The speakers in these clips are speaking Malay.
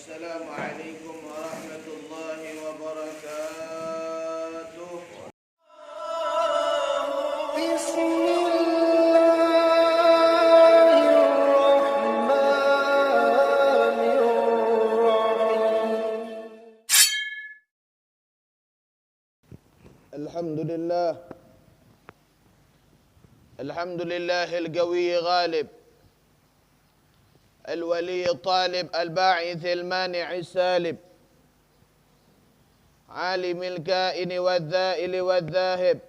السلام عليكم ورحمة الله وبركاته. بسم الله الرحمن الرحيم. الحمد لله القوي غالب، الولي الطالب، الباعث المانع السالب، عالم الكائن والذائل والذاهب.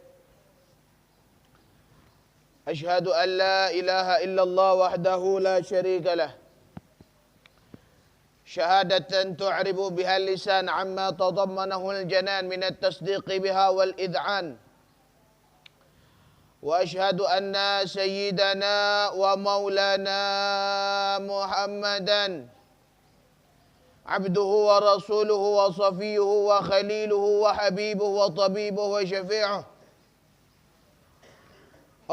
أشهد أن لا إله إلا الله وحده لا شريك له، شهادة تعرب بها اللسان عما تضمنه الجنان من التصديق بها والإذعان. وأشهد أن سيدنا ومولانا محمدا عبده ورسوله وصفيه وخليله وحبيبه وطبيبه وشفيعه.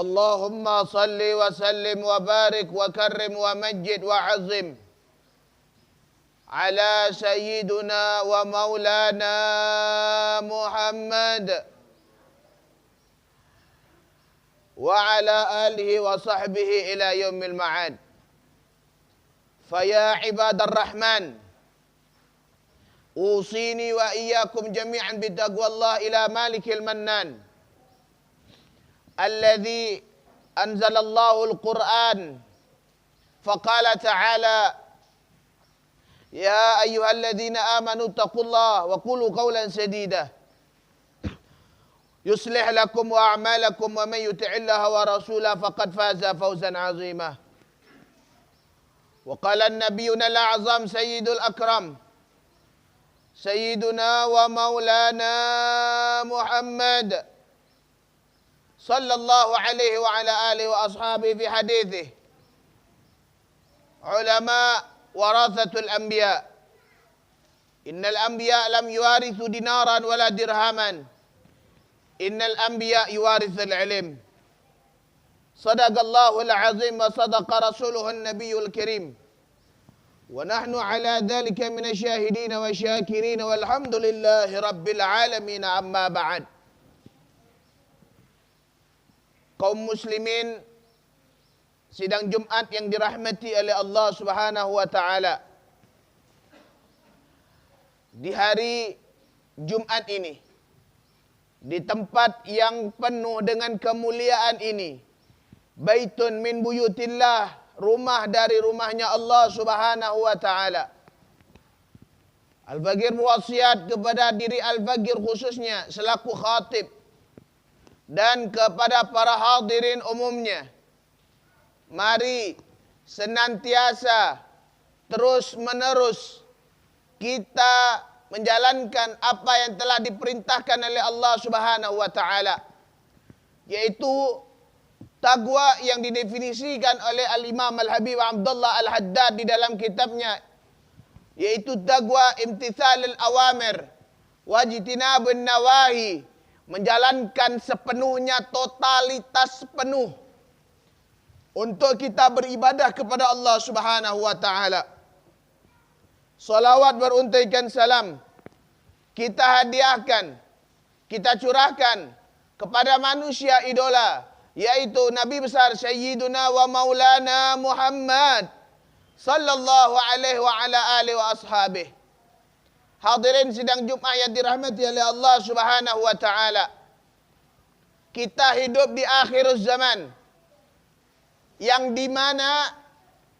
اللهم صل وسلم وبارك وكرم ومجد وعظم على سيدنا ومولانا محمد وعلى آله وصحبه إلى يوم المعاد. فيا عباد الرحمن، أوصيني وإياكم جميعا بتقوى الله إلى مالك المنان الذي أنزل الله القرآن فقال تعالى: يا أيها الذين آمنوا اتقوا الله وقولوا قولا سديدا يصلح لكم وأعمالكم ومن يطع الله ورسوله فقد فاز فوزا عظيما. وقال النبينا الأعظم سيد الأكرم سيدنا ومولانا محمد صلى الله عليه وعلى آله وأصحابه في حديثه: علماء ورثة الأنبياء، إن الأنبياء لم يوارثوا دينارا ولا درهما، إن الأنبياء يوارث العلم. صدق الله العظيم وصدق رسوله النبي الكريم، ونحن على ذلك من الشاهدين والشاكرين والحمد لله رب العالمين. أما بعد. Kaum muslimin sidang Jumat yang dirahmati oleh Allah Subhanahu wa taala. Di hari Jumat ini, di tempat yang penuh dengan kemuliaan ini, baitun min buyutillah, rumah dari rumahnya Allah Subhanahu wa taala. Al-Bagir berwasiat kepada diri Al-Bagir khususnya selaku khatib dan kepada para hadirin umumnya, mari senantiasa terus menerus kita menjalankan apa yang telah diperintahkan oleh Allah Subhanahu wa taala, yaitu taqwa yang didefinisikan oleh Al-Imam Al-Habib Abdullah Al-Haddad di dalam kitabnya, yaitu taqwa imtithalul awamir wajtinabun nawahi, menjalankan sepenuhnya, totalitas penuh untuk kita beribadah kepada Allah Subhanahu wa taala. Salawat beruntaikan salam kita hadiahkan, kita curahkan kepada manusia idola, yaitu Nabi besar Sayyiduna wa Maulana Muhammad sallallahu alaihi wa ala alihi wa ashabih. Hadirin sidang Jumat yang dirahmati oleh Allah Subhanahu wa taala. Kita hidup di akhir zaman, yang di mana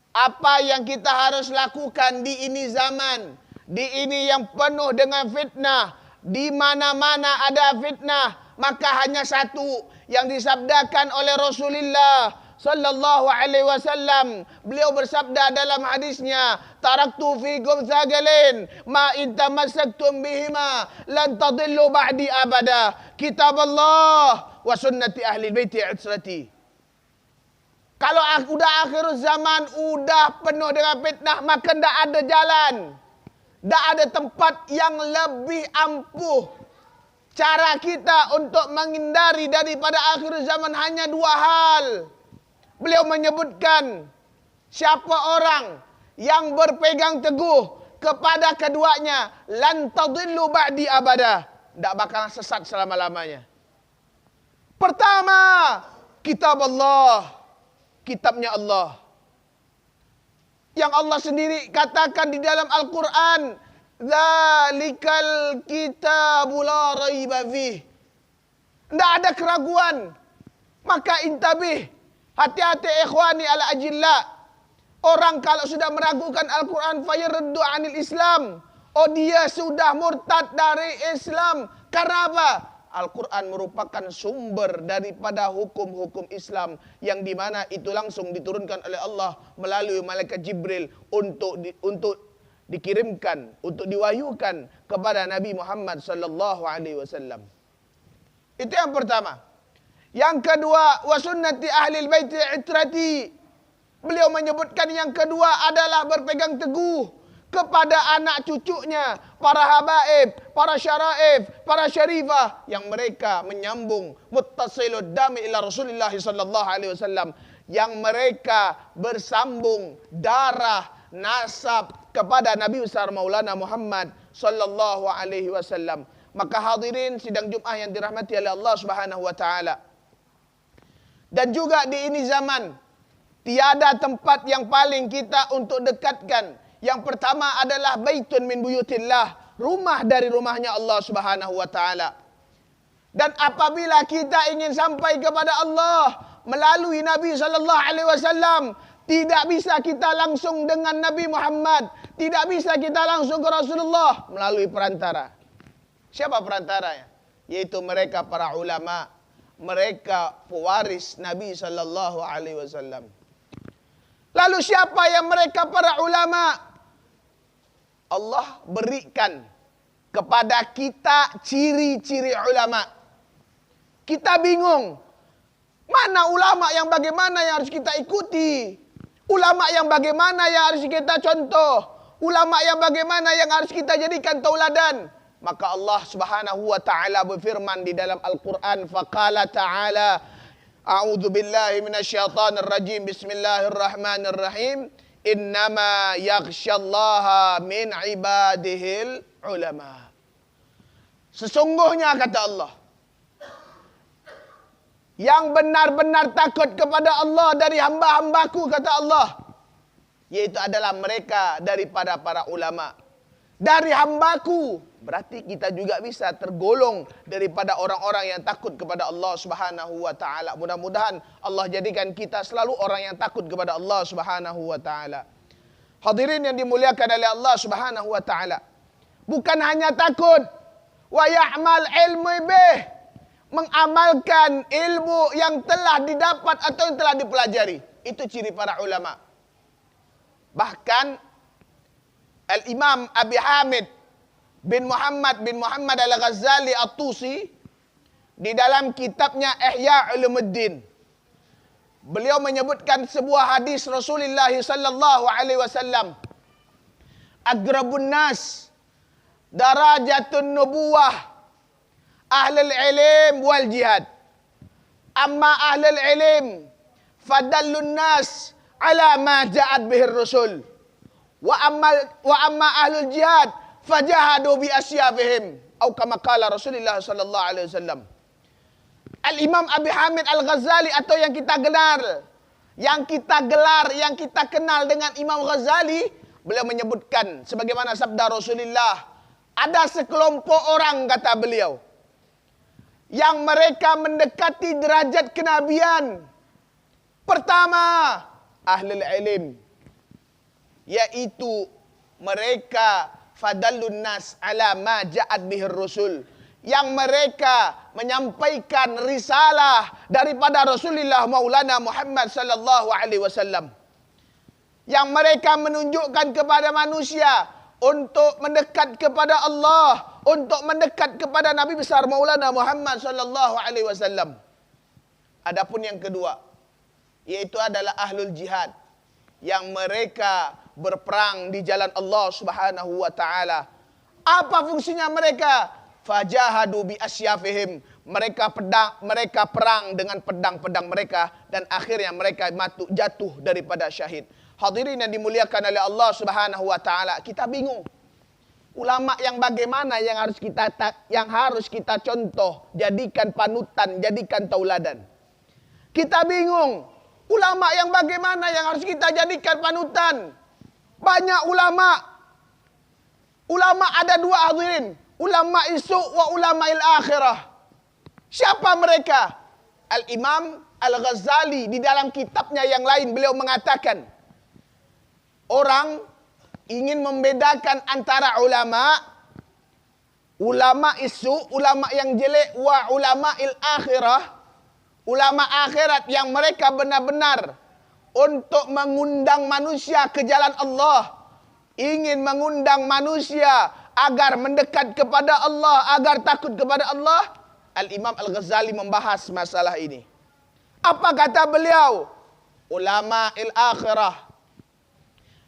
apa yang kita harus lakukan di ini zaman, di ini yang penuh dengan fitnah, di mana-mana ada fitnah, maka hanya satu yang disabdakan oleh Rasulullah sallallahu alaihi wasallam. Beliau bersabda dalam hadisnya, taraktu fikum thaqalain ma in tamassaktum bihima lan tadillu ba'di abada, kitab Allah wa sunnati ahli baiti itrati. Kalau udah akhir zaman, udah penuh dengan fitnah, maka tidak ada jalan, tidak ada tempat yang lebih ampuh. Cara kita untuk menghindari daripada akhir zaman hanya dua hal. Beliau menyebutkan, siapa orang yang berpegang teguh kepada keduanya, lan tadillu ba'di abada. Tak bakal sesat selama-lamanya. Pertama, kitab Allah. Kitabnya Allah. Yang Allah sendiri katakan di dalam Al-Quran, Zalikal kitabu la raiba fih. Tidak ada keraguan. Maka intabih. Hati-hati ikhwani al-ajilla. Orang kalau sudah meragukan Al-Quran, fayaruddu anil Islam. Oh, dia sudah murtad dari Islam. Karena apa? Al-Quran merupakan sumber daripada hukum-hukum Islam. Yang dimana itu langsung diturunkan oleh Allah melalui malaikat Jibril untuk dikirimkan, untuk diwahyukan kepada Nabi Muhammad sallallahu alaihi wasallam. Itu yang pertama. Yang kedua, wa sunnati ahlil baiti itrati. Beliau menyebutkan yang kedua adalah berpegang teguh kepada anak cucunya, para habaib, para syaraif, para syarifah yang mereka menyambung muttasilud dami ila Rasulullah sallallahu alaihi wasallam, yang mereka bersambung darah nasab kepada Nabi besar Maulana Muhammad sallallahu alaihi wasallam. Maka hadirin sidang Jumat yang dirahmati oleh Allah Subhanahu wa taala. Dan juga di ini zaman tiada tempat yang paling kita untuk dekatkan. Yang pertama adalah baitun min buyutillah, rumah dari rumahnya Allah Subhanahu wa taala. Dan apabila kita ingin sampai kepada Allah melalui Nabi sallallahu alaihi wasallam, tidak bisa kita langsung dengan Nabi Muhammad, tidak bisa kita langsung ke Rasulullah melalui perantara. Siapa perantaranya? Yaitu mereka para ulama, mereka pewaris Nabi sallallahu alaihi wasallam. Lalu siapa yang mereka para ulama? Allah berikan kepada kita ciri-ciri ulama. Kita bingung. Mana ulama yang bagaimana yang harus kita ikuti? Ulama yang bagaimana yang harus kita contoh? Ulama yang bagaimana yang harus kita jadikan tauladan? Maka Allah Subhanahu wa taala berfirman di dalam Al-Qur'an, faqala ta'ala, a'udzu billahi minasyaitonir rajim, bismillahirrahmanirrahim. Innama yakhsyallaha min ibadihil ulama. Sesungguhnya kata Allah, yang benar-benar takut kepada Allah dari hamba-hambaku kata Allah, yaitu adalah mereka daripada para ulama. Dari hambaku, berarti kita juga bisa tergolong daripada orang-orang yang takut kepada Allah Subhanahu wa taala. Mudah-mudahan Allah jadikan kita selalu orang yang takut kepada Allah Subhanahu wa taala. Hadirin yang dimuliakan oleh Allah Subhanahu wa taala. Bukan hanya takut, wa ya'mal ilmu bih, mengamalkan ilmu yang telah didapat atau yang telah dipelajari. Itu ciri para ulama. Bahkan Al-Imam Abi Hamid bin Muhammad Al-Ghazali At-Tusi di dalam kitabnya Ihya Ulumuddin, beliau menyebutkan sebuah hadis Rasulullah sallallahu alaihi wasallam, agrabun nas darajatun nubuwah ahlul ilm wal jihad, amma ahlul ilm fadallun nas ala ma ja'at bihir rasul, wa amma ahlul jihad fajahadu bi asyafihim, atau kama qala Rasulullah sallallahu alaihi wasallam. Al-Imam Abi Hamid Al-Ghazali, atau yang kita kenal dengan Imam Ghazali, beliau menyebutkan sebagaimana sabda Rasulullah, ada sekelompok orang kata beliau yang mereka mendekati derajat kenabian. Pertama, ahlul ilm, yaitu mereka fadallun nas ala ma ja'at bihir rasul, yang mereka menyampaikan risalah daripada Rasulullah Maulana Muhammad sallallahu alaihi wasallam, yang mereka menunjukkan kepada manusia untuk mendekat kepada Allah, untuk mendekat kepada Nabi besar Maulana Muhammad sallallahu alaihi wasallam. Adapun yang kedua, yaitu adalah ahlul jihad, yang mereka berperang di jalan Allah Subhanahu wa taala. Apa fungsinya mereka? Fajahadu bi asyafihim, mereka perang dengan pedang-pedang mereka, dan akhirnya mereka jatuh daripada syahid. Hadirin yang dimuliakan oleh Allah Subhanahu wa taala, kita bingung. Ulama yang bagaimana yang harus kita contoh, jadikan panutan, jadikan tauladan. Kita bingung. Ulama yang bagaimana yang harus kita jadikan panutan? Banyak ulama. Ulama ada dua, hadirin. Ulama isu wa ulama akhirah. Siapa mereka? Al-Imam Al-Ghazali di dalam kitabnya yang lain beliau mengatakan, orang ingin membedakan antara ulama isu, ulama yang jelek, wa ulama akhirah, ulama akhirat yang mereka benar-benar untuk mengundang manusia ke jalan Allah, ingin mengundang manusia agar mendekat kepada Allah, agar takut kepada Allah. Al-Imam Al-Ghazali membahas masalah ini. Apa kata beliau? Ulama akhirah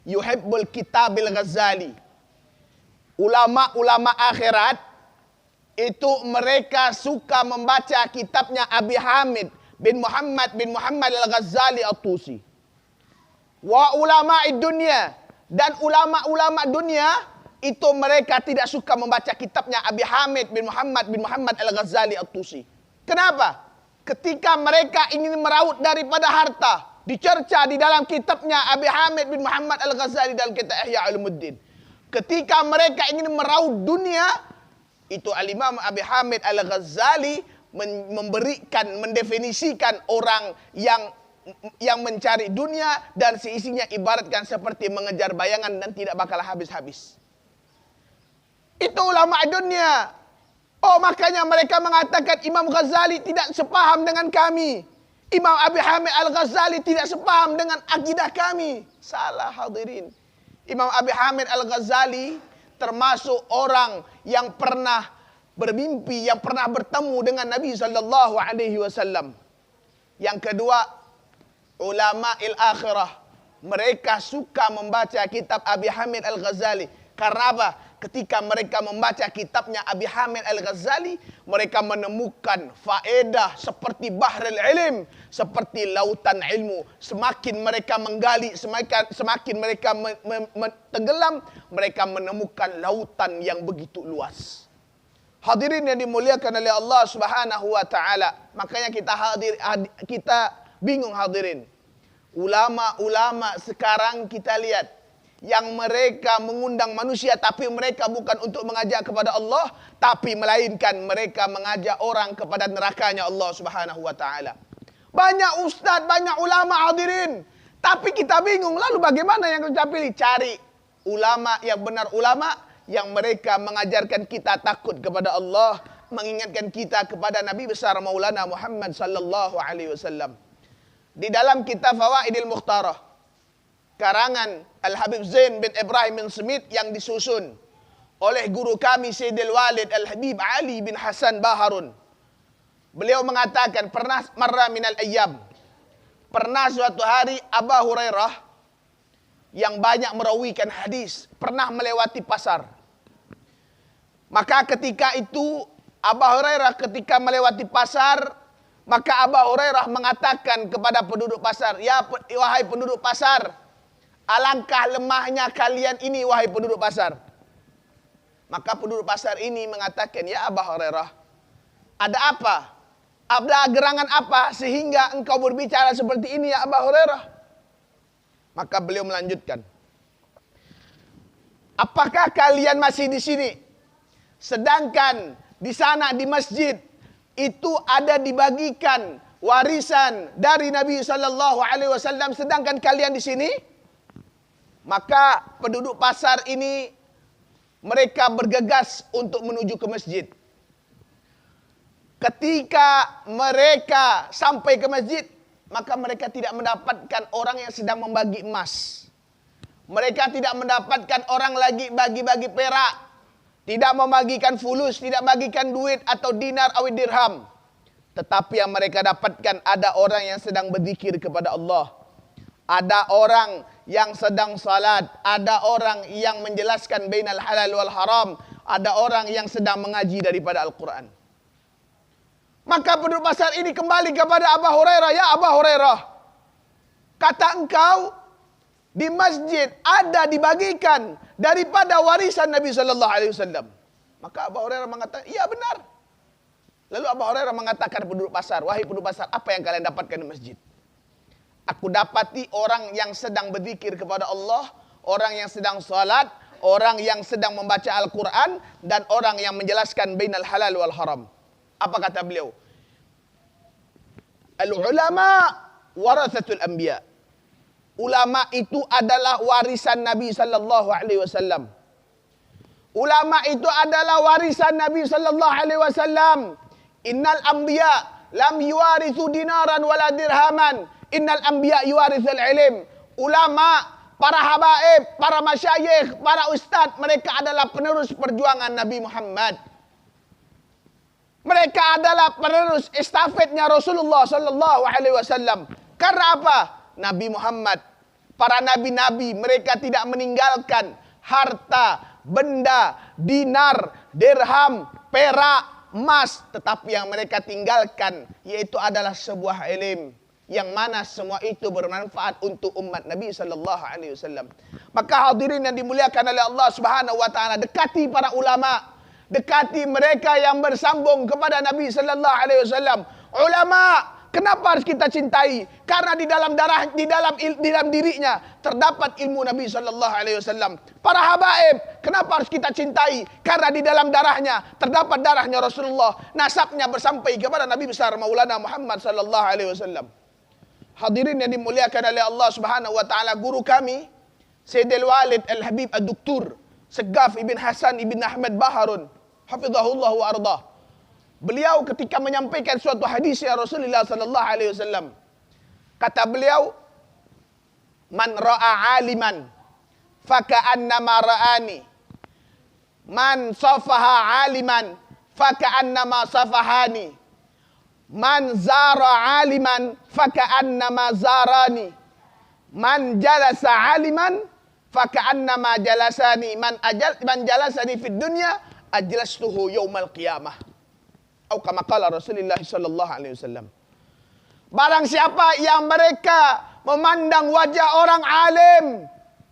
yuhibbul kitabil Ghazali. Ulama-ulama akhirat itu mereka suka membaca kitabnya Abi Hamid bin Muhammad Al-Ghazali At-Tusi. Wa ulama dunia, dan ulama-ulama dunia itu mereka tidak suka membaca kitabnya Abi Hamid bin Muhammad Al-Ghazali At-Tusi. Kenapa? Ketika mereka ingin meraut daripada harta, dicerca di dalam kitabnya Abi Hamid bin Muhammad Al-Ghazali dalam kitab Ihya Ulumuddin. Ketika mereka ingin meraut dunia, itu Al-Imam Abi Hamid Al-Ghazali mendefinisikan orang yang mencari dunia dan seisinya ibaratkan seperti mengejar bayangan dan tidak bakal habis-habis. Itu ulama dunia. Oh, makanya mereka mengatakan Imam Ghazali tidak sepaham dengan kami. Imam Abi Hamid Al-Ghazali tidak sepaham dengan akidah kami. Salah, hadirin. Imam Abi Hamid Al-Ghazali termasuk orang yang pernah bermimpi, yang pernah bertemu dengan Nabi SAW. Yang kedua, ulama akhirah. Mereka suka membaca kitab Abi Hamid Al-Ghazali. Karena apa? Ketika mereka membaca kitabnya Abi Hamid Al-Ghazali, mereka menemukan faedah seperti bahrul ilm, seperti lautan ilmu. Semakin mereka menggali, semakin mereka tenggelam, mereka menemukan lautan yang begitu luas. Hadirin yang dimuliakan oleh Allah Subhanahu wa taala. Makanya kita bingung, hadirin. Ulama-ulama sekarang kita lihat yang mereka mengundang manusia, tapi mereka bukan untuk mengajak kepada Allah, tapi melainkan mereka mengajak orang kepada nerakanya Allah Subhanahu wa taala. Banyak ustaz, banyak ulama, hadirin, tapi kita bingung, lalu bagaimana yang kita pilih? Cari ulama yang benar, ulama yang mereka mengajarkan kita takut kepada Allah, mengingatkan kita kepada Nabi besar Maulana Muhammad sallallahu alaihi wasallam. Di dalam kitab Fawaidil Mukhtarah karangan Al-Habib Zain bin Ibrahim bin Smith yang disusun oleh guru kami Sayyidil Walid Al-Habib Ali bin Hasan Baharun. Beliau mengatakan, pernah minal ayyam, pernah suatu hari Abu Hurairah yang banyak merawikan hadis pernah melewati pasar. Maka ketika itu Abu Hurairah ketika melewati pasar, maka Abu Hurairah mengatakan kepada penduduk pasar, "Ya wahai penduduk pasar, alangkah lemahnya kalian ini wahai penduduk pasar." Maka penduduk pasar ini mengatakan, "Ya Abu Hurairah, ada apa? Ada gerangan apa sehingga engkau berbicara seperti ini ya Abu Hurairah?" Maka beliau melanjutkan, "Apakah kalian masih di sini? Sedangkan di sana di masjid itu ada dibagikan warisan dari Nabi sallallahu alaihi wasallam, sedangkan kalian di sini?" Maka penduduk pasar ini mereka bergegas untuk menuju ke masjid. Ketika mereka sampai ke masjid, maka mereka tidak mendapatkan orang yang sedang membagi emas. Mereka tidak mendapatkan orang lagi bagi-bagi perak, tidak membagikan fulus, tidak bagikan duit atau dinar atau dirham. Tetapi yang mereka dapatkan ada orang yang sedang berzikir kepada Allah. Ada orang yang sedang salat, ada orang yang menjelaskan bainal halal wal haram, ada orang yang sedang mengaji daripada Al-Quran. Maka penduduk pasar ini kembali kepada Abu Hurairah, "Ya Abu Hurairah, kata engkau di masjid ada dibagikan daripada warisan Nabi sallallahu alaihi wasallam. Maka Abu Hurairah mengatakan, "Iya benar." Lalu Abu Hurairah mengatakan penduduk pasar, "Wahai penduduk pasar, apa yang kalian dapatkan di masjid?" "Aku dapati orang yang sedang berzikir kepada Allah, orang yang sedang salat, orang yang sedang membaca Al-Quran, dan orang yang menjelaskan bainal halal wal haram." Apa kata beliau? Al-ulama warathatul anbiya. Ulama itu adalah warisan Nabi sallallahu alaihi wasallam. Ulama itu adalah warisan Nabi sallallahu alaihi wasallam. Innal anbiya lam yuwarithu dinaran wala dirhaman. Innal anbiya yuwarithul ilm. Ulama, para habaib, para masyayikh, para ustaz, mereka adalah penerus perjuangan Nabi Muhammad. Mereka adalah penerus estafetnya Rasulullah sallallahu alaihi wasallam. Karena apa? Nabi Muhammad, para nabi-nabi, mereka tidak meninggalkan harta, benda, dinar, dirham, perak, emas, tetapi yang mereka tinggalkan yaitu adalah sebuah ilmu yang mana semua itu bermanfaat untuk umat Nabi sallallahu alaihi wasallam. Maka hadirin yang dimuliakan oleh Allah Subhanahu wa taala, dekati para ulama, dekati mereka yang bersambung kepada Nabi sallallahu alaihi wasallam. Ulama, kenapa harus kita cintai? Karena di dalam dirinya terdapat ilmu Nabi sallallahu alaihi wasallam. Para habaib, kenapa harus kita cintai? Karena di dalam darahnya terdapat darahnya Rasulullah. Nasabnya bersampai kepada Nabi besar Maulana Muhammad sallallahu alaihi wasallam. Hadirin yang dimuliakan oleh Allah Subhanahu wa taala, guru kami Sayyidil Walid Al-Habib Ad-Doktor Segaf Ibn Hasan Ibn Ahmad Baharun, hafizahullah wa ardah. Beliau ketika menyampaikan suatu hadis ya Rasulullah sallallahu alaihi wasallam, kata beliau, "Man ra'a aliman faka'annama ra'ani. Man safaha aliman faka'annama safahani. Man zara aliman faka'annama zarani. Man jalasa aliman faka'annama jalasani. Man jalasani fid dunya ajlastuhu yaumal qiyamah." Atau kama qala Rasulullah sallallahu alaihi wasallam. Barang siapa yang mereka memandang wajah orang alim,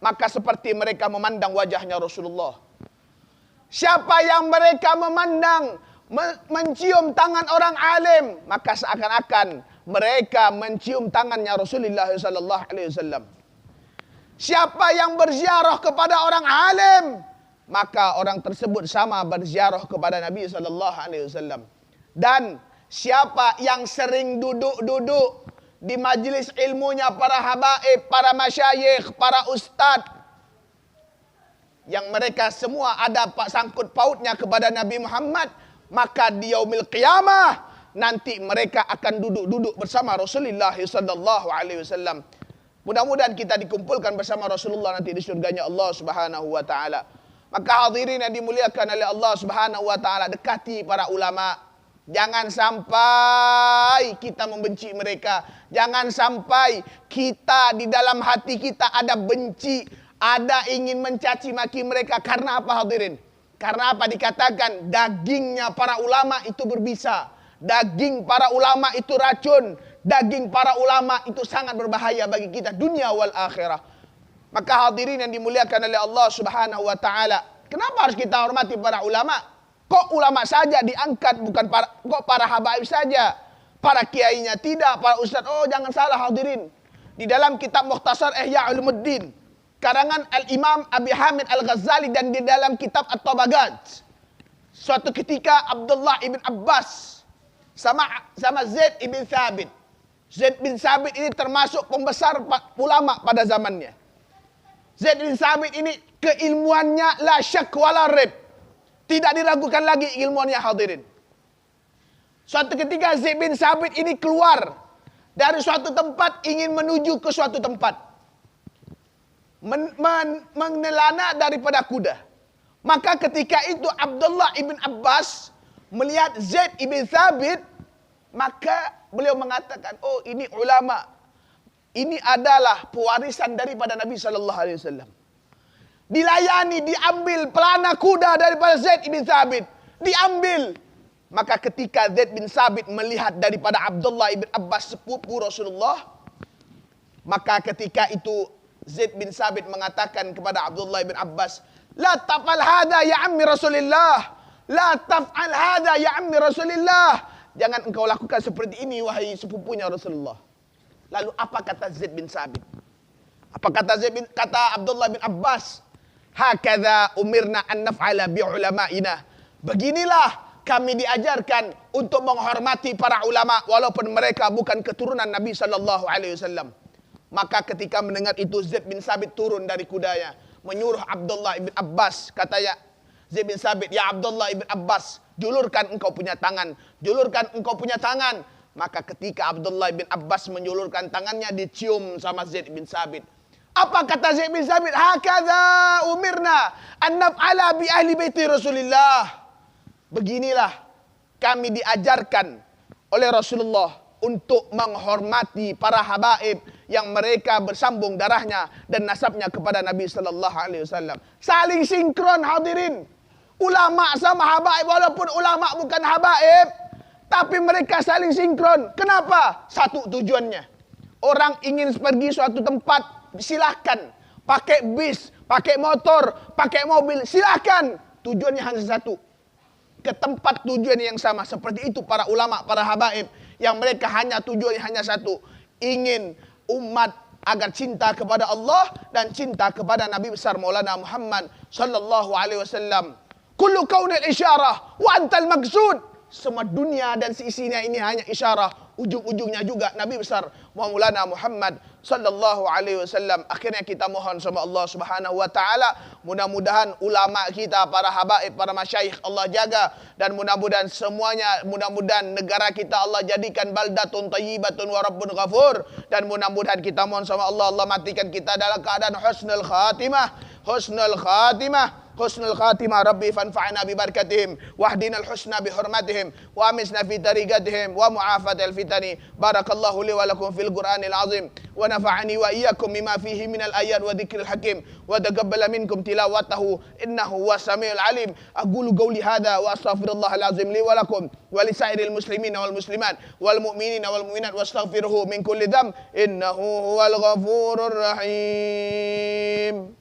maka seperti mereka memandang wajahnya Rasulullah. Siapa yang mereka memandang, mencium tangan orang alim, maka seakan-akan mereka mencium tangannya Rasulullah sallallahu alaihi wasallam. Siapa yang berziarah kepada orang alim, maka orang tersebut sama berziarah kepada Nabi sallallahu alaihi wasallam. Dan siapa yang sering duduk-duduk di majlis ilmunya para habaib, para masyayikh, para ustaz, yang mereka semua ada sangkut pautnya kepada Nabi Muhammad, maka di yaumil qiyamah nanti mereka akan duduk-duduk bersama Rasulullah sallallahu alaihi wasallam. Mudah-mudahan kita dikumpulkan bersama Rasulullah nanti di surganya Allah Subhanahu wa taala. Maka hadirin yang dimuliakan oleh Allah Subhanahu wa taala, dekati para ulama. Jangan sampai kita membenci mereka. Jangan sampai kita di dalam hati kita ada benci, ada ingin mencaci maki mereka. Karena apa hadirin? Karena apa dikatakan dagingnya para ulama itu berbisa. Daging para ulama itu racun. Daging para ulama itu sangat berbahaya bagi kita dunia wal akhirah. Maka hadirin yang dimuliakan oleh Allah Subhanahu wa taala, kenapa harus kita hormati para ulama? Kok ulama saja diangkat, bukan kok para habaib saja? Para kiainya tidak, para ustaz. Oh, jangan salah hadirin. Di dalam kitab Mukhtasar Ihya Ulumuddin karangan Al-Imam Abi Hamid Al-Ghazali dan di dalam kitab At-Tabaqat, suatu ketika Abdullah ibn Abbas sama Zaid ibn Thabit. Zaid bin Thabit ini termasuk pembesar ulama pada zamannya. Zaid bin Thabit ini keilmuannya la syak wala rib. Tidak diragukan lagi ilmuannya hadirin. Suatu ketika Zaid bin Thabit ini keluar dari suatu tempat ingin menuju ke suatu tempat. Menelana daripada kuda. Maka ketika itu Abdullah ibn Abbas melihat Zaid ibn Thabit, maka beliau mengatakan, oh ini ulama. Ini adalah pewarisan daripada Nabi sallallahu alaihi wasallam. Dilayani, diambil pelana kuda daripada Zaid ibn Thabit. Diambil. Maka ketika Zaid bin Thabit melihat daripada Abdullah ibn Abbas sepupu Rasulullah, maka ketika itu Zaid bin Sabit mengatakan kepada Abdullah bin Abbas, "La taf'al hadha ya ammi Rasulillah. La taf'al hadha ya ammi Rasulillah." Jangan engkau lakukan seperti ini wahai sepupunya Rasulullah. Lalu apa kata Zaid bin Sabit? Apa kata Abdullah bin Abbas? Hakadha umirna an naf'ala bi ulama'ina. Beginilah kami diajarkan untuk menghormati para ulama walaupun mereka bukan keturunan Nabi sallallahu alaihi wasallam. Maka ketika mendengar itu Zaid bin Sabit turun dari kudanya, menyuruh Abdullah bin Abbas, kata ya Zaid bin Sabit, "Ya Abdullah bin Abbas, julurkan engkau punya tangan, julurkan engkau punya tangan." Maka ketika Abdullah bin Abbas menjulurkan tangannya, dicium sama Zaid bin Sabit. Apa kata Zaid bin Sabit? Hakadha umirna an naf'ala bi ahli baiti Rasulillah. Beginilah kami diajarkan oleh Rasulullah untuk menghormati para habaib yang mereka bersambung darahnya dan nasabnya kepada Nabi sallallahu alaihi wasallam. Saling sinkron hadirin. Ulama sama habaib, walaupun ulama bukan habaib, tapi mereka saling sinkron. Kenapa? Satu tujuannya. Orang ingin pergi suatu tempat, silahkan. Pakai bis, pakai motor, pakai mobil, silahkan. Tujuannya hanya satu. Ke tempat tujuan yang sama. Seperti itu para ulama, para habaib, yang mereka hanya tujuannya hanya satu, ingin umat agar cinta kepada Allah dan cinta kepada Nabi besar Maulana Muhammad sallallahu alaihi wasallam. Kullu kaunil isyarah wa antal maqsud. Semua dunia dan seisinya ini hanya isyarah, ujung-ujungnya juga Nabi besar Maulana Muhammad sallallahu alaihi wasallam. Akhirnya kita mohon sama Allah Subhanahu wa taala, mudah-mudahan ulama kita, para habaib, para masyayikh Allah jaga, dan mudah-mudahan semuanya, mudah-mudahan negara kita Allah jadikan baldatun thayyibatun wa rabbun ghafur, dan mudah-mudahan kita mohon sama Allah, Allah matikan kita dalam keadaan husnul khatimah, husnul khatimah. Husnul khatimah Rabbi fanfa'na bi barakatihim wahdina al-husna bi hurmatihim wa amisna fi tariqatihim wa mu'afatal fitani. Barakallahu li wa lakum fil Qur'anil azim wa nafa'ani wa iyyakum bima fihi minal ayat wa dzikril hakim wa taqabbala minkum tilawatahu innahu huwas samiul alim. Aqulu qawli hadha wa astaghfirullahal azim li wa lakum wa li sa'iril muslimin wal muslimat wal mu'minin wal mu'minat wastaghfiruhu min kulli dhanb innahu huwal ghafurur rahim.